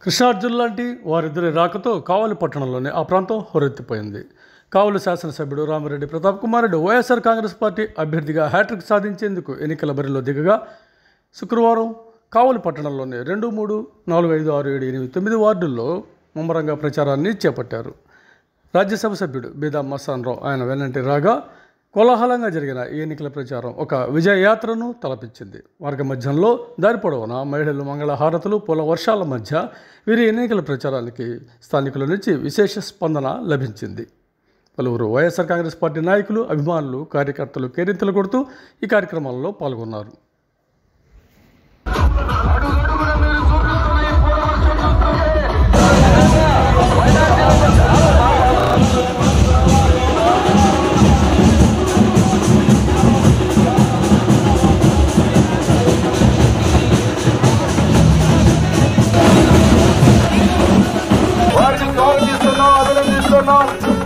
కృష్ణార్జున్ లాంటి వారిద్దరి రాకతో కావలి పట్టణంలోనే ఆ ప్రాంతం హోరెత్తిపోయింది. కావలి శాసనసభ్యుడు రామిరెడ్డి ప్రతాప్ కుమార్ రెడ్డి వైఎస్ఆర్ కాంగ్రెస్ పార్టీ అభ్యర్థిగా హ్యాట్రిక్ సాధించేందుకు ఎన్నికల బరిలో దిగగా శుక్రవారం కావలి పట్టణంలోని 2, 3, 4, 5, 6, 7, 8, 9 వార్డుల్లో ముమ్మరంగా ప్రచారాన్ని చేపట్టారు. రాజ్యసభ సభ్యుడు బీదా మస్తాన్ రావు ఆయన వెన్నంటి రాగా కోలాహలంగా జరిగిన ఈ ఎన్నికల ప్రచారం ఒక విజయయాత్రను తలపించింది. మార్గ మధ్యంలో దారి పొడవున మహిళలు మంగళహారతులు పూల వర్షాల మధ్య వీరి ఎన్నికల ప్రచారానికి స్థానికుల నుంచి విశేష స్పందన లభించింది. పలువురు వైఎస్ఆర్ కాంగ్రెస్ పార్టీ నాయకులు, అభిమానులు, కార్యకర్తలు కేరింతలు కొడుతూ ఈ కార్యక్రమాల్లో పాల్గొన్నారు.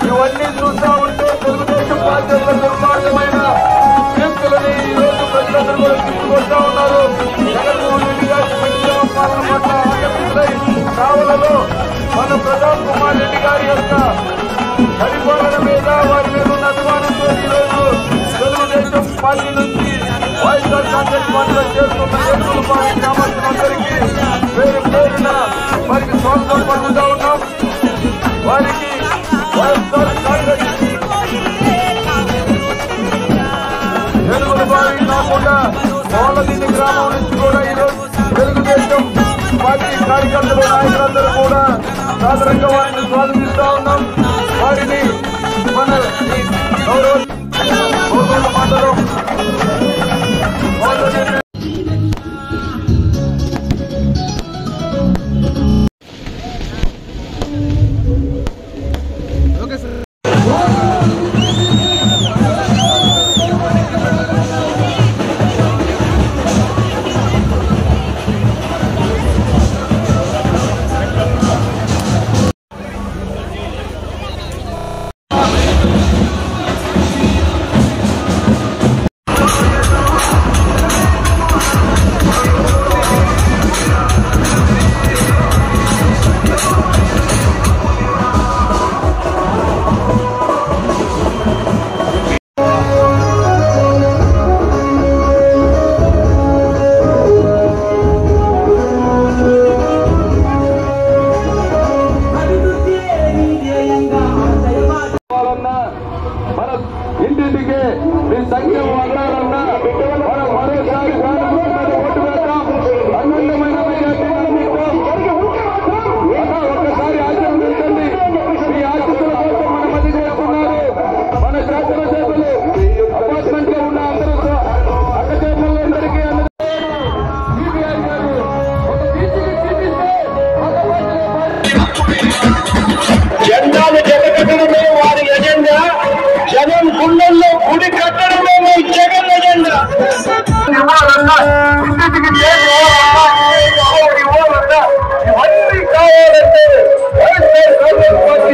ఇవన్నీ చూస్తూ ఉంటే తెలుగుదేశం పార్టీ దుర్మార్గమైన వ్యక్తులని ఈరోజు ప్రజలందరూ కూడా తీసుకొస్తా ఉన్నారు. జగన్మోహన్ రెడ్డి గారి సంక్షేమ పాలన పట్ల ఆకర్షితులై కావలలో మన ప్రతాప్ కుమార్ రెడ్డి గారి యొక్క పరిపాలన మీద వారి మీద ఉన్న అభిమానంతో ఈరోజు తెలుగుదేశం పార్టీ నుంచి వైఎస్ఆర్ కాంగ్రెస్ పార్టీలో చేస్తున్న ఎన్నికల పార్టీ గ్రామస్తులందరికీ పేరు పేరున వారికి స్వాగతం పలుకుతా ఉన్నాం. వారికి వైఎస్ఆర్ కాంగ్రెస్ తెలుగుల వారి కాకుండా మోలదిని గ్రామం నుంచి కూడా ఈరోజు తెలుగుదేశం పార్టీ కార్యకర్తలు, నాయకులందరూ కూడా సాధారణంగా వారిని స్వాగతిస్తా ఉన్నాం. వారిని మన గౌరవ మండలం ఇంటింటికి మీ సంక్షేమం అందాలన్నా మనం మరోసారి ఓటు వేద్దాం. అనంతమైన ఒక్కసారి ఆశీర్వదించండి. ఈ ఆశీస్సుల కోసం మన మధ్య చేరుకున్నారు మన శాసనసభ్యులు, అపార్ట్మెంట్ లో ఉన్న అందరూ అక్కచేపలందరికీ జెండాలు జగకట్టడమే వారి ఎజెండా, జనం గుండెల్లో గుడి కట్టడమే మీ జగన్ ఎజెండా. ఇవ్వాలన్నా ఇంటికి ఇవ్వాలన్నా ఇవన్నీ కావాలంటే వైఎస్ఆర్ కాంగ్రెస్ పార్టీ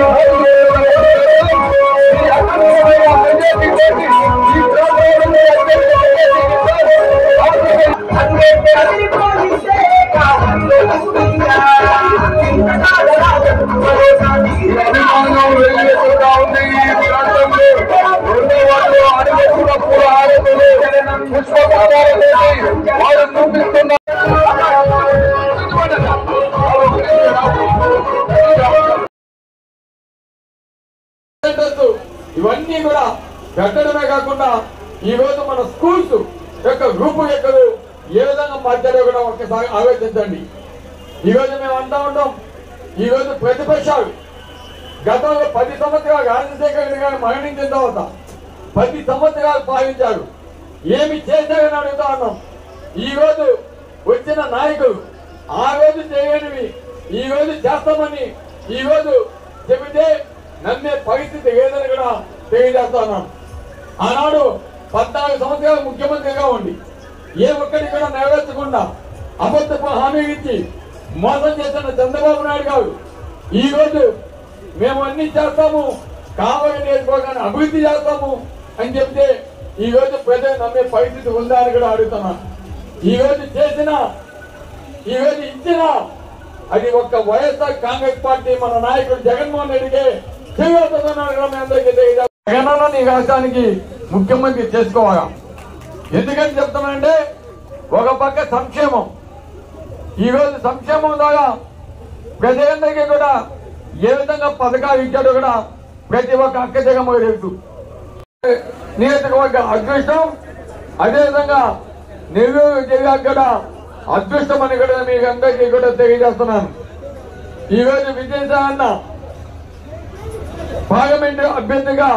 ఇవన్నీ కూడా పెట్టడమే కాకుండా ఈ రోజు మన స్కూల్స్ యొక్క రూపురేఖలు ఏ విధంగా మార్చారో కూడా ఒక్కసారి ఆలోచించండి. ఈ రోజు మేము అంటా ఉంటాం, ఈ రోజు ప్రతిపక్షాలు గతంలో 10 సంవత్సరాలు రాజశేఖర రెడ్డి గారు మరణించిన తర్వాత 10 సంవత్సరాలు పాలించారు. ఏమి చేశారని అడుగుతా ఉన్నాం. ఈ రోజు వచ్చిన నాయకులు ఆ రోజు చేయనివి ఈ రోజు చేస్తామని ఈ రోజు చెబితే నమ్మే పరిస్థితి లేదని కూడా తెలియజేస్తున్నాం. ఆనాడు 14 సంవత్సరాలు ముఖ్యమంత్రిగా ఉండి ఏ ఒక్కటి కూడా నెరవేర్చకుండా అబద్ధపు హామీలు ఇచ్చి మోసం చేసిన చంద్రబాబు నాయుడు గారు ఈ రోజు మేము అన్ని చేస్తాము, కావలి నియోజకవర్గాన్ని అభివృద్ధి చేస్తాము అని చెప్తే ఈ రోజు ప్రజలు నమ్మే పరిస్థితి ఉందా అని కూడా అడుగుతున్నాను. ఈ రోజు చేసిన ఈ రోజు ఇచ్చిన అది ఒక్క వైఎస్ఆర్ కాంగ్రెస్ పార్టీ మన నాయకుడు జగన్మోహన్ రెడ్డికి జగనన్న ఈ రాష్ట్రానికి ముఖ్యమంత్రి చేసుకోవాలా. ఎందుకని చెప్తున్నానంటే ఒక పక్క సంక్షేమం, ఈరోజు సంక్షేమం ద్వారా ప్రజలందరికీ కూడా ఏ విధంగా పథకాలు ఇచ్చాడో కూడా ప్రతి ఒక్క అక్క జగమ్మకు తెలుసు. నియోజకవర్గ అదృష్టం, అదేవిధంగా నెల్లూరు జిల్లాకు కూడా అదృష్టం అని కూడా మీకు అందరికీ కూడా తెలియజేస్తున్నాను. ఈరోజు విజయసాయి అన్న పార్లమెంటు అభ్యర్థిగా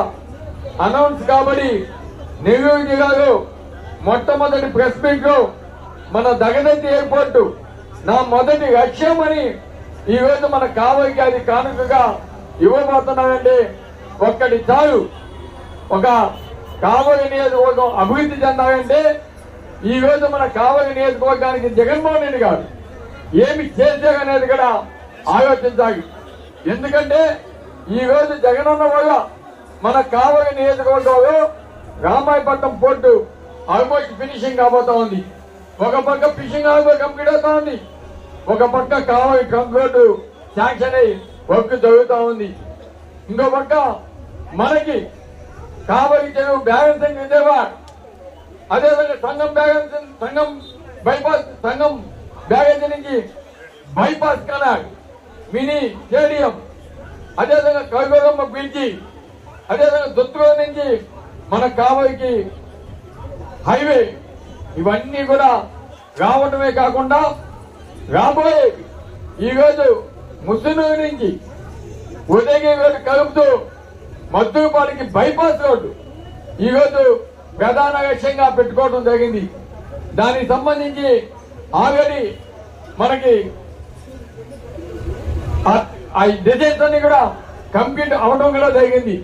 అనౌన్స్ కాబడి నెల్లూరు జిల్లాలో మొట్టమొదటి ప్రెస్ మీట్ లో మన దగదత్తి ఎయిర్పోర్టు నా మొదటి లక్ష్యం అని ఈరోజు మన కావలికి అది కానుకగా ఇవ్వబోతున్నానంటే ఒక్కటి చాలు. ఒక కావలి నియోజకవర్గం అభివృద్ధి చెందాలంటే ఈ రోజు మన కావలి నియోజకవర్గానికి జగన్మోహన్ రెడ్డి గారు ఏమి చేశారనేది కూడా ఆలోచించాలి. ఎందుకంటే ఈ రోజు జగనన్న వల్ల మన కావలి నియోజకవర్గంలో రామాయపట్నం పోర్టు ఆల్మోస్ట్ ఫినిషింగ్ కాబోతా ఉంది. ఒక పక్క ఫిషింగ్ హార్బర్ కంప్లీట్ అవుతా ఉంది, ఒక పక్క కావలి ట్రంక్ రోడ్డు శాంక్షన్ అయి వర్క్ జరుగుతూ ఉంది. ఇంకో పక్క మనకి కావలి చెరువు బ్యాలెన్సింగ్ విజయవాడ, అదేవిధంగా సంగం బైపాస్ సంగం బ్యారేజ్ నుంచి బైపాస్ కెనాల్, మినీ స్టేడియం, అదేవిధంగా కైగోరమ్మ బ్రిడ్జి, అదేవిధంగా దుత్తూరు నుంచి మన కావలికి హైవే, ఇవన్నీ కూడా రావటమే కాకుండా రాబోయే ఈరోజు ముసునూరు నుంచి ఉదయగిరి రోడ్డు కలుపుతూ మద్దూరుపాడికి బైపాస్ రోడ్డు ఈరోజు ప్రధాన లక్ష్యంగా పెట్టుకోవడం జరిగింది. దానికి సంబంధించి ఆల్రెడీ మనకి ఆ డిజైన్స్ అన్ని కూడా కంప్లీట్ అవడం కూడా జరిగింది.